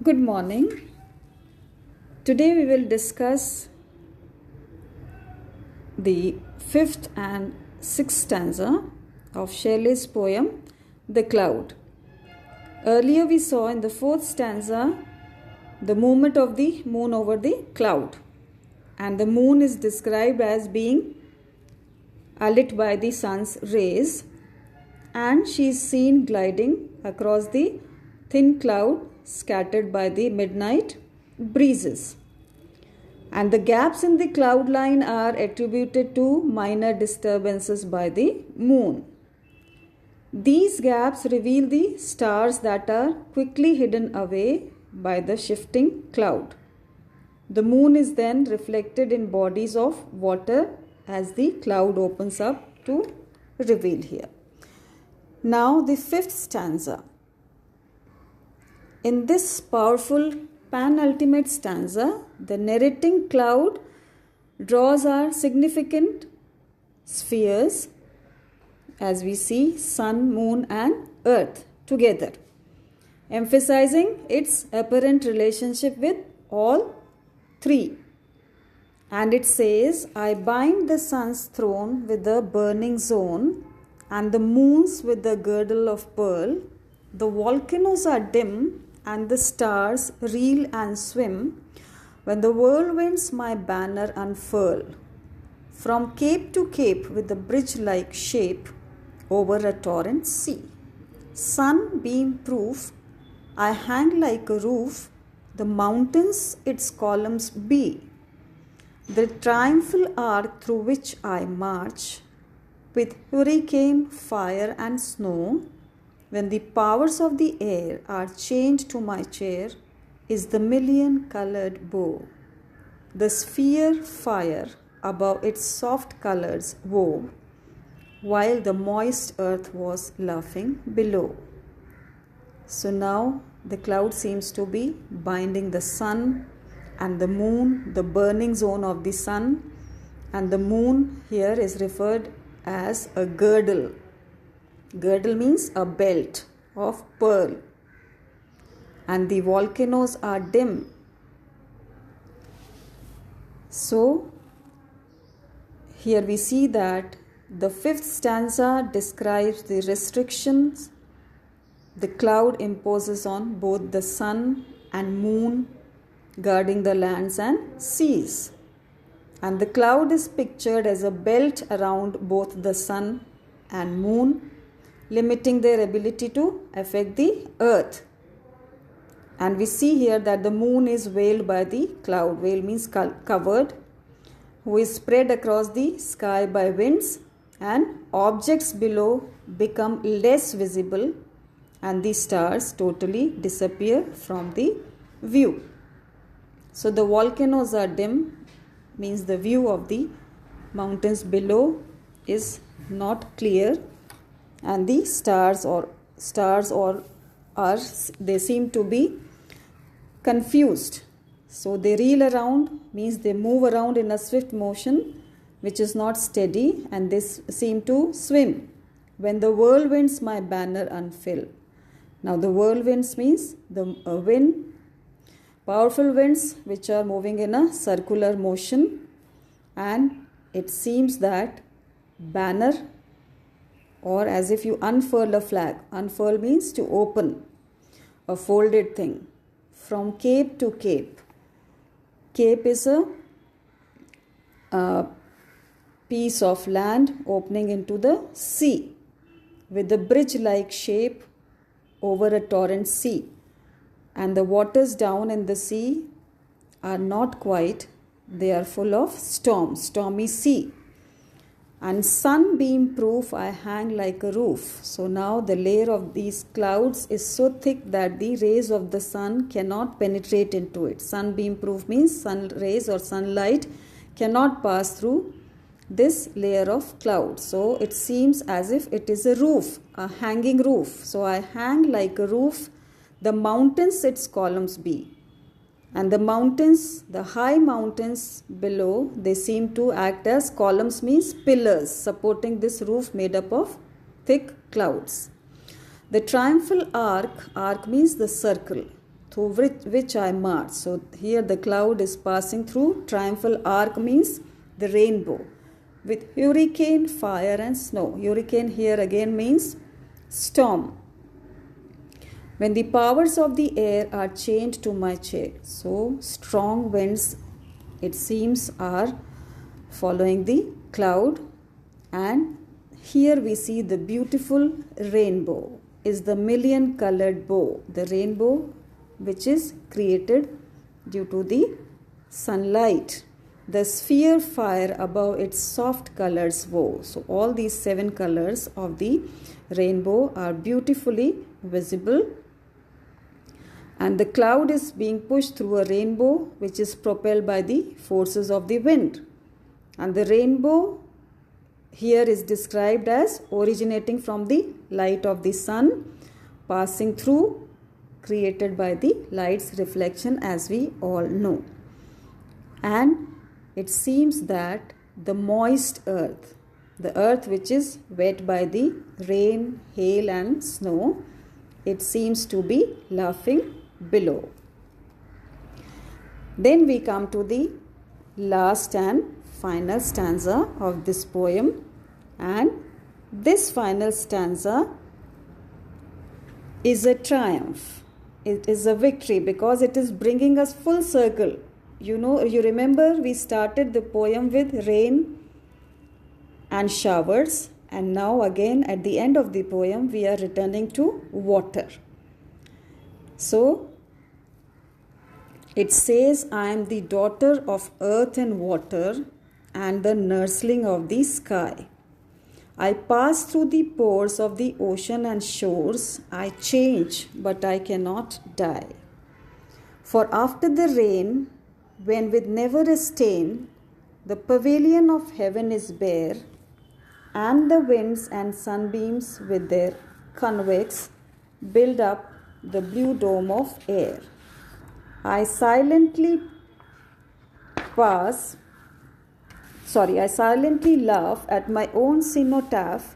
Good morning. Today we will discuss the fifth and sixth stanza of Shelley's poem The Cloud. Earlier we saw in the fourth stanza the movement of the moon over the cloud, and the moon is described as being lit by the sun's rays, and she is seen gliding across the thin cloud scattered by the midnight breezes. And the gaps in the cloud line are attributed to minor disturbances by the moon. These gaps reveal the stars that are quickly hidden away by the shifting cloud. The moon is then reflected in bodies of water as the cloud opens up to reveal here. Now the fifth stanza. In this powerful penultimate stanza, the narrating cloud draws our significant spheres, as we see sun, moon and earth together, emphasizing its apparent relationship with all three. And it says, I bind the sun's throne with the burning zone and the moon's with the girdle of pearl. The volcanoes are dim and the stars reel and swim when the whirlwinds my banner unfurl. From cape to cape with a bridge-like shape over a torrent sea. Sunbeam proof, I hang like a roof, the mountains its columns be. The triumphal arc through which I march, with hurricane, fire and snow, when the powers of the air are chained to my chair, is the million-colored bow. The sphere fire above its soft colors wove, while the moist earth was laughing below. So now the cloud seems to be binding the sun and the moon, the burning zone of the sun, and the moon here is referred as a girdle. Girdle means a belt of pearl. And the volcanoes are dim. So, here we see that the fifth stanza describes the restrictions the cloud imposes on both the sun and moon, guarding the lands and seas. And the cloud is pictured as a belt around both the sun and moon, limiting their ability to affect the earth. And we see here that the moon is veiled by the cloud. Veil means covered, who is spread across the sky by winds, and objects below become less visible and the stars totally disappear from the view. So the volcanoes are dim, means the view of the mountains below is not clear, and the stars they seem to be confused. So they reel around, means they move around in a swift motion which is not steady, and they seem to swim when the whirlwinds my banner unfurl. Now the whirlwinds means the wind, powerful winds which are moving in a circular motion, and it seems that banner, or as if you unfurl a flag. Unfurl means to open, a folded thing. From cape to cape. Cape is a piece of land opening into the sea with a bridge-like shape over a torrent sea. And the waters down in the sea are not quiet. They are full of stormy sea. And sunbeam proof I hang like a roof. So now the layer of these clouds is so thick that the rays of the sun cannot penetrate into it. Sunbeam proof means sun rays or sunlight cannot pass through this layer of cloud. So it seems as if it is a roof, a hanging roof. So I hang like a roof, the mountains its columns be. And the mountains, the high mountains below, they seem to act as columns, means pillars supporting this roof made up of thick clouds. The triumphal arc means the circle through which I march. So here the cloud is passing through. Triumphal arc means the rainbow with hurricane, fire and snow. Hurricane here again means storm. When the powers of the air are chained to my chair. So strong winds, it seems, are following the cloud. And here we see the beautiful rainbow is the million colored bow. The rainbow which is created due to the sunlight. The sphere fire above its soft colors woe. So all these 7 colors of the rainbow are beautifully visible. And the cloud is being pushed through a rainbow which is propelled by the forces of the wind. And the rainbow here is described as originating from the light of the sun, passing through, created by the light's reflection, as we all know. And it seems that the moist earth, the earth which is wet by the rain, hail and snow, it seems to be laughing below. Then we come to the last and final stanza of this poem, and this final stanza is a triumph. It is a victory because it is bringing us full circle. You remember we started the poem with rain and showers, and now again at the end of the poem we are returning to water. So it says, I am the daughter of earth and water and the nursling of the sky. I pass through the pores of the ocean and shores. I change, but I cannot die. For after the rain, when with never a stain, the pavilion of heaven is bare, and the winds and sunbeams with their convex build up the blue dome of air. I silently laugh at my own cenotaph,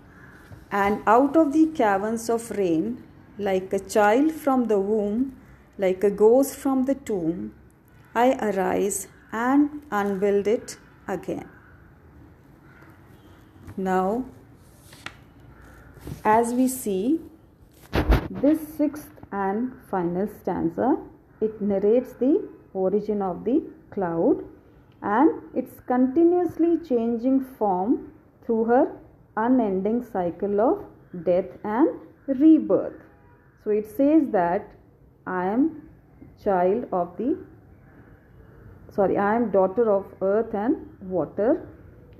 and out of the caverns of rain, like a child from the womb, like a ghost from the tomb, I arise and unbuild it again. Now, as we see, this 6th and final stanza, it narrates the origin of the cloud and its continuously changing form through her unending cycle of death and rebirth. So it says that I am daughter of earth and water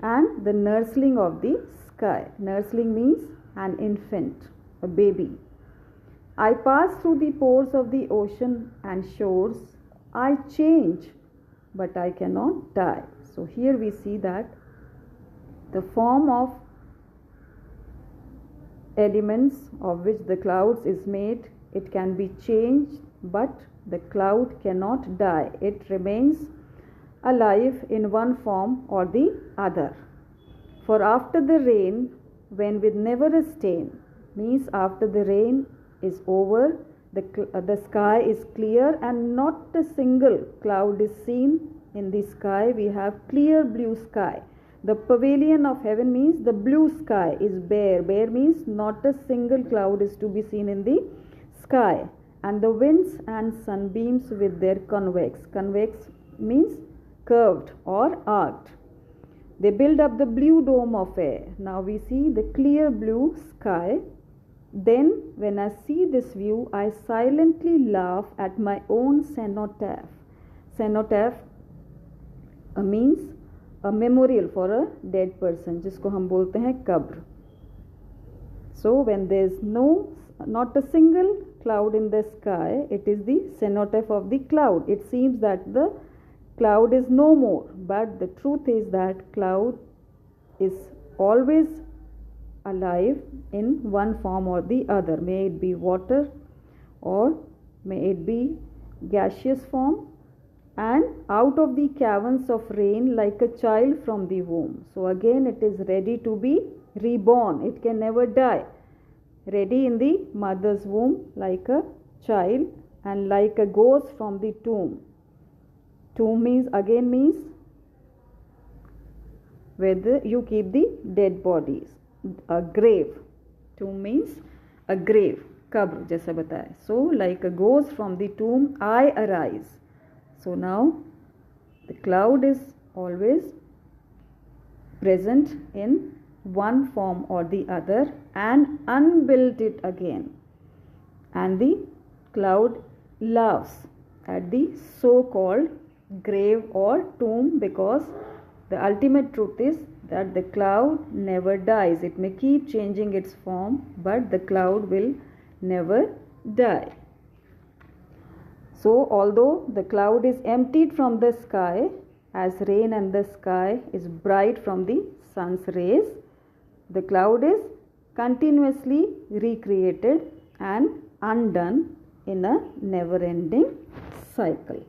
and the nursling of the sky. Nursling means an infant, a baby. I pass through the pores of the ocean and shores. I change, but I cannot die. So here we see that the form of elements of which the clouds is made, it can be changed, but the cloud cannot die. It remains alive in one form or the other. For after the rain, when with never a stain, means after the rain is over, the sky is clear and not a single cloud is seen in the sky. We have clear blue sky. The pavilion of heaven means the blue sky is bare. Bare means not a single cloud is to be seen in the sky. And the winds and sunbeams with their convex. Convex means curved or arced. They build up the blue dome of air. Now we see the clear blue sky. Then when I see this view, I silently laugh at my own cenotaph. Cenotaph means a memorial for a dead person, जिसको हम बोलते हैं कब्र. So when there is not a single cloud in the sky, it is the cenotaph of the cloud. It seems that the cloud is no more, but the truth is that cloud is always alive in one form or the other. May it be water or may it be gaseous form, and out of the caverns of rain like a child from the womb. So again it is ready to be reborn. It can never die. Ready in the mother's womb like a child and like a ghost from the tomb. Tomb means where you keep the dead bodies. A grave. Tomb means a grave. Qabr जैसा बताया. So like a ghost from the tomb I arise. So now the cloud is always present in one form or the other and unbuilt it again. And the cloud laughs at the so-called grave or tomb, because the ultimate truth is that the cloud never dies. It may keep changing its form, but the cloud will never die. So although the cloud is emptied from the sky, as rain and the sky is bright from the sun's rays, the cloud is continuously recreated and undone in a never-ending cycle.